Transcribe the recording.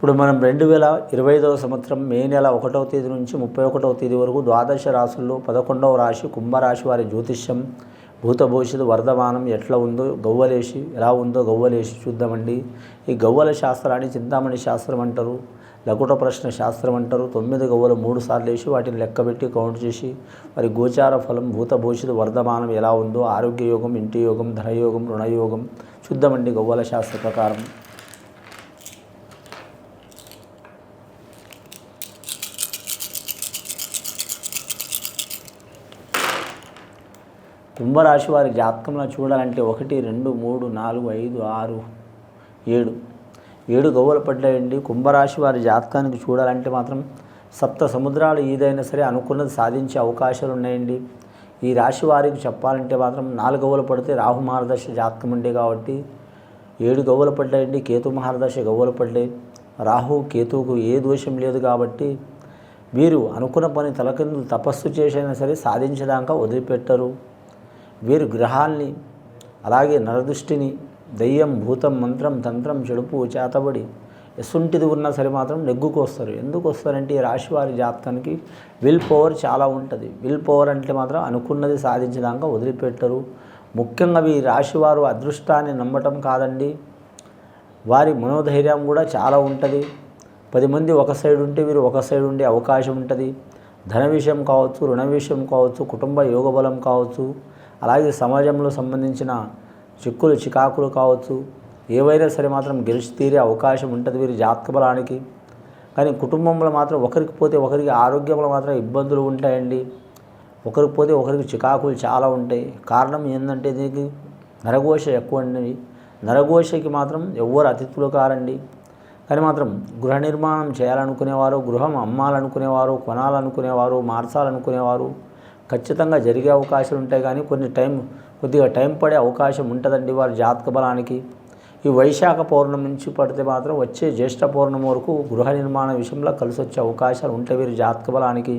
ఇప్పుడు మనం 2025వ సంవత్సరం మే నెల 1వ తేదీ నుంచి 31వ తేదీ వరకు ద్వాదశ రాశుల్లో 11వ రాశి కుంభరాశి వారి జ్యోతిష్యం భూత భవిష్యత్తు వర్ధమానం ఎట్లా ఉందో గవ్వలేసి ఎలా ఉందో గవ్వలేసి చూద్దామండి. ఈ గవ్వల శాస్త్రాన్ని చింతామణి శాస్త్రం అంటారు, లకుట ప్రశ్న శాస్త్రం అంటారు. 9 గవ్వలు 3 సార్లు వేసి వాటిని లెక్కబెట్టి కౌంట్ చేసి వారి గోచార ఫలం భూత భవిష్యత్తు వర్ధమానం ఎలా ఉందో ఆరోగ్య యోగం, ఇంటి యోగం, ధనయోగం, రుణయోగం చూద్దామండి గవ్వల శాస్త్ర ప్రకారం. కుంభరాశి వారి జాతకంలో చూడాలంటే 1, 2, 3, 4, 5, 6, 7 గవ్వలు పడ్డాయండి. కుంభరాశి వారి జాతకానికి చూడాలంటే మాత్రం సప్త సముద్రాలు ఏదైనా సరే అనుకున్నది సాధించే అవకాశాలు ఉన్నాయండి. ఈ రాశి వారికి చెప్పాలంటే మాత్రం 4 గవ్వలు పడితే రాహు మహారదశ జాతకం ఉండే కాబట్టి 7 గవ్వలు పడ్డాయండి. కేతు మహారదశ గవ్వలు పడ్డాయి. రాహు కేతువుకు ఏ దోషం లేదు కాబట్టి వీరు అనుకున్న పని తలకిందులు తపస్సు చేసైనా సరే సాధించడాక వదిలిపెట్టరు. వీరు గ్రహాల్ని అలాగే నరదృష్టిని దయ్యం, భూతం, మంత్రం, తంత్రం, చెడుపు, చేతబడి ఎసుంటిది ఉన్నా సరే మాత్రం నెగ్గుకు వస్తారు. ఎందుకు వస్తారంటే ఈ రాశి వారి జాతకానికి విల్ పవర్ చాలా ఉంటుంది. విల్ పవర్ అంటే మాత్రం అనుకున్నది సాధించడాక వదిలిపెట్టరు. ముఖ్యంగా ఈ రాశి వారు అదృష్టాన్ని నమ్మటం కాదండి, వారి మనోధైర్యం కూడా చాలా ఉంటుంది. 10 మంది ఒక సైడ్ ఉంటే వీరు ఒక సైడ్ ఉండే అవకాశం ఉంటుంది. ధన విషయం కావచ్చు, రుణ విషయం కావచ్చు, కుటుంబ యోగ బలం కావచ్చు, అలాగే సమాజంలో సంబంధించిన చిక్కులు చికాకులు కావచ్చు, ఏవైనా సరే మాత్రం గెలిచి తీరే అవకాశం ఉంటుంది వీరి జాతక బలానికి. కానీ కుటుంబంలో మాత్రం ఒకరికి పోతే ఒకరికి ఆరోగ్యంలో మాత్రం ఇబ్బందులు ఉంటాయండి. ఒకరికి పోతే ఒకరికి చికాకులు చాలా ఉంటాయి. కారణం ఏంటంటే దీనికి నరఘోష ఎక్కువ అండి. నరఘోషకి మాత్రం ఎవ్వరు అతిథులు కారండి. కానీ మాత్రం గృహ నిర్మాణం చేయాలనుకునేవారు, గృహం అమ్మాలనుకునేవారు, కొనాలనుకునేవారు, మార్చాలనుకునేవారు ఖచ్చితంగా జరిగే అవకాశాలు ఉంటాయి. కానీ కొద్దిగా టైం పడే అవకాశం ఉంటుందండి వారి జాతక బలానికి. ఈ వైశాఖ పౌర్ణమి నుంచి పడితే మాత్రం వచ్చే జ్యేష్ఠ పౌర్ణమి వరకు గృహ నిర్మాణ విషయంలో కలిసి వచ్చే అవకాశాలు ఉంటాయి వీరి జాతక బలానికి.